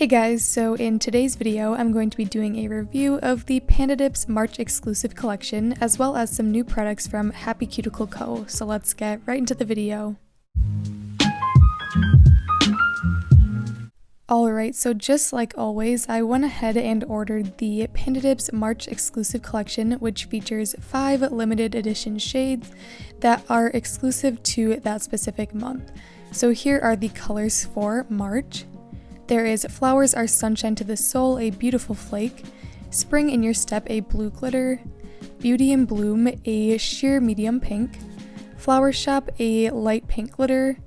Hey guys, so in today's video I'm going to be doing a review of the Panda Dips March exclusive collection as well as some new products from Happy Cuticle Co. So let's get right into the video. Alright, so just like always, I went ahead and ordered the Panda Dips March exclusive collection, which features 5 limited edition shades that are exclusive to that specific month. So here are the colors for March. There is Flowers Are Sunshine to the Soul, a beautiful flake, Spring in Your Step, a blue glitter, Beauty in Bloom, a sheer medium pink, Flower Shop, a light pink glitter,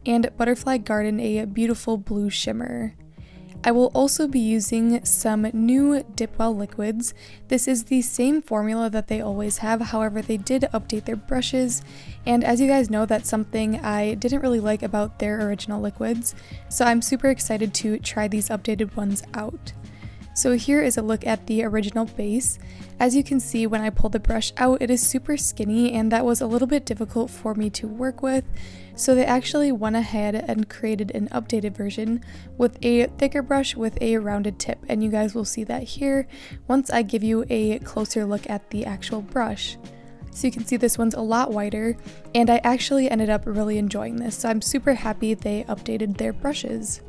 and Butterfly Garden, a beautiful blue shimmer. I will also be using some new dipwell liquids. This is the same formula that they always have, however they did update their brushes, and as you guys know, that's something I didn't really like about their original liquids, so I'm super excited to try these updated ones out. So here is a look at the original base. As you can see, when I pull the brush out, it is super skinny and that was a little bit difficult for me to work with. So they actually went ahead and created an updated version with a thicker brush with a rounded tip, and you guys will see that here once I give you a closer look at the actual brush. So you can see this one's a lot wider, and I actually ended up really enjoying this, so I'm super happy they updated their brushes.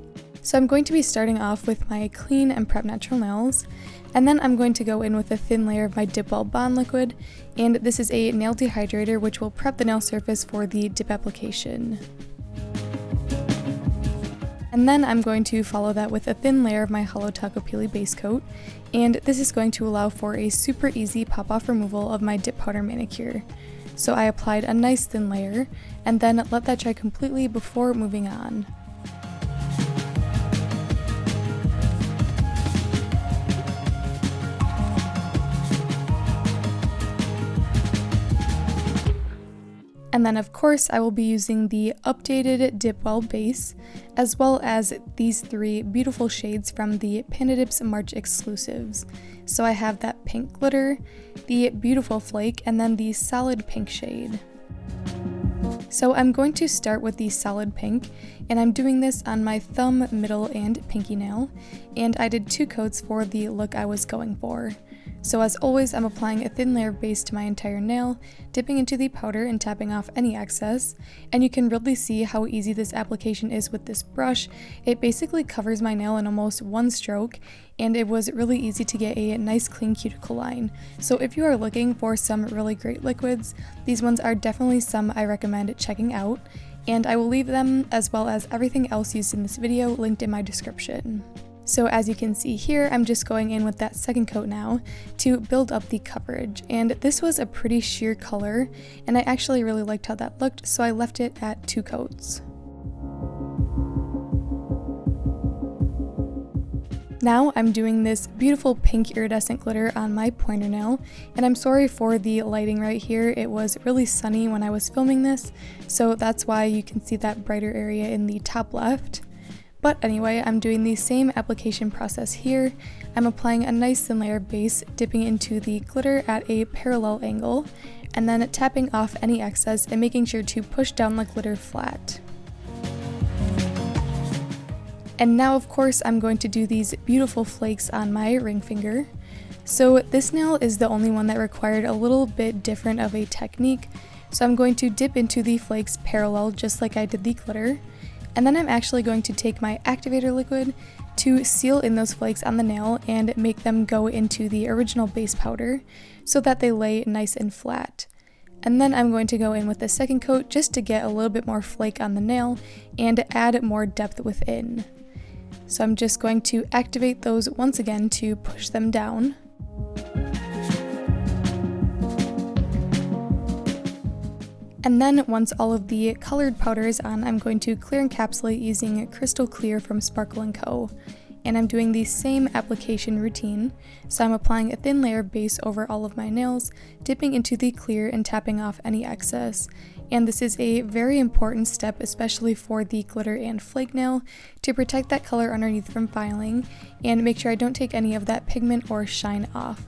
So I'm going to be starting off with my clean and prep natural nails, and then I'm going to go in with a thin layer of my dipwell bond liquid, and this is a nail dehydrator which will prep the nail surface for the dip application. And then I'm going to follow that with a thin layer of my Hollow Taco Peely base coat, and this is going to allow for a super easy pop-off removal of my dip powder manicure. So I applied a nice thin layer, and then let that dry completely before moving on. And then of course I will be using the updated dipwell base, as well as these 3 beautiful shades from the Panda Dips March exclusives. So I have that pink glitter, the beautiful flake, and then the solid pink shade. So I'm going to start with the solid pink, and I'm doing this on my thumb, middle, and pinky nail, and I did 2 coats for the look I was going for. So as always, I'm applying a thin layer of base to my entire nail, dipping into the powder and tapping off any excess, and you can really see how easy this application is with this brush. It basically covers my nail in almost one stroke, and it was really easy to get a nice clean cuticle line. So if you are looking for some really great liquids, these ones are definitely some I recommend checking out, and I will leave them as well as everything else used in this video linked in my description. So as you can see here, I'm just going in with that second coat now to build up the coverage, and this was a pretty sheer color and I actually really liked how that looked, so I left it at 2 coats. Now I'm doing this beautiful pink iridescent glitter on my pointer nail, and I'm sorry for the lighting right here. It was really sunny when I was filming this, so that's why you can see that brighter area in the top left. But anyway, I'm doing the same application process here. I'm applying a nice thin layer of base, dipping into the glitter at a parallel angle, and then tapping off any excess and making sure to push down the glitter flat. And now of course I'm going to do these beautiful flakes on my ring finger. So this nail is the only one that required a little bit different of a technique, so I'm going to dip into the flakes parallel just like I did the glitter. And then I'm actually going to take my activator liquid to seal in those flakes on the nail and make them go into the original base powder so that they lay nice and flat. And then I'm going to go in with the second coat just to get a little bit more flake on the nail and add more depth within. So I'm just going to activate those once again to push them down. And then once all of the colored powder is on, I'm going to clear encapsulate using Crystal Clear from Sparkle & Co. And I'm doing the same application routine, so I'm applying a thin layer of base over all of my nails, dipping into the clear and tapping off any excess. And this is a very important step, especially for the glitter and flake nail, to protect that color underneath from filing and make sure I don't take any of that pigment or shine off.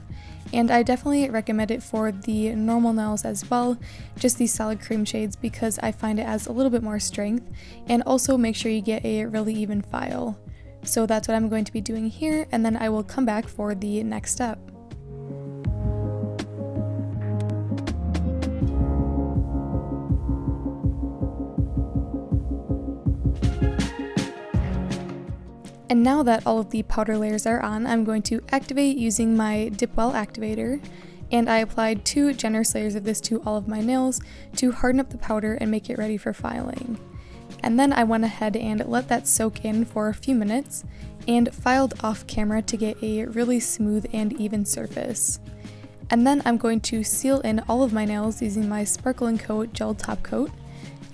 And I definitely recommend it for the normal nails as well, just these solid cream shades, because I find it adds a little bit more strength, and also make sure you get a really even file. So that's what I'm going to be doing here, and then I will come back for the next step. And now that all of the powder layers are on, I'm going to activate using my dipwell activator, and I applied 2 generous layers of this to all of my nails to harden up the powder and make it ready for filing. And then I went ahead and let that soak in for a few minutes and filed off camera to get a really smooth and even surface. And then I'm going to seal in all of my nails using my Sparkle & Coat gel top coat,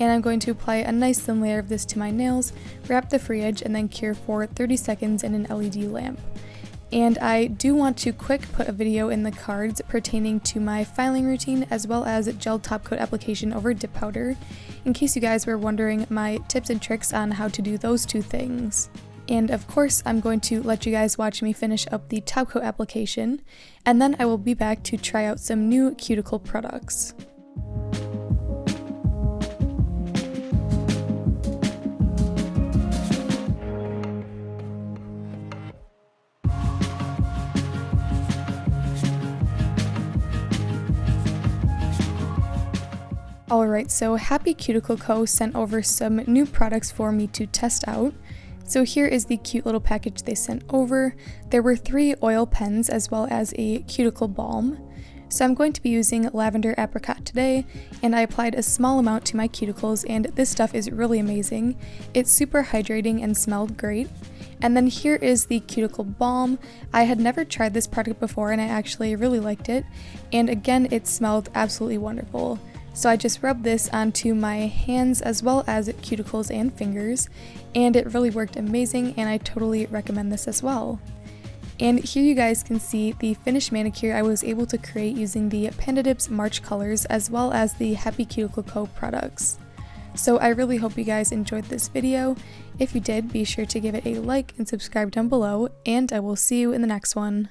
and I'm going to apply a nice thin layer of this to my nails, wrap the free edge, and then cure for 30 seconds in an LED lamp. And I do want to quick put a video in the cards pertaining to my filing routine as well as gel top coat application over dip powder, in case you guys were wondering my tips and tricks on how to do those 2 things. And of course, I'm going to let you guys watch me finish up the top coat application, and then I will be back to try out some new cuticle products. Alright, so Happy Cuticle Co. sent over some new products for me to test out. So here is the cute little package they sent over. There were 3 oil pens as well as a cuticle balm. So I'm going to be using lavender apricot today, and I applied a small amount to my cuticles, and this stuff is really amazing. It's super hydrating and smelled great. And then here is the cuticle balm. I had never tried this product before and I actually really liked it, and again it smelled absolutely wonderful. So I just rubbed this onto my hands as well as cuticles and fingers, and it really worked amazing, and I totally recommend this as well. And here you guys can see the finished manicure I was able to create using the Panda March colors as well as the Happy Cuticle Co. products. So I really hope you guys enjoyed this video. If you did, be sure to give it a like and subscribe down below, and I will see you in the next one.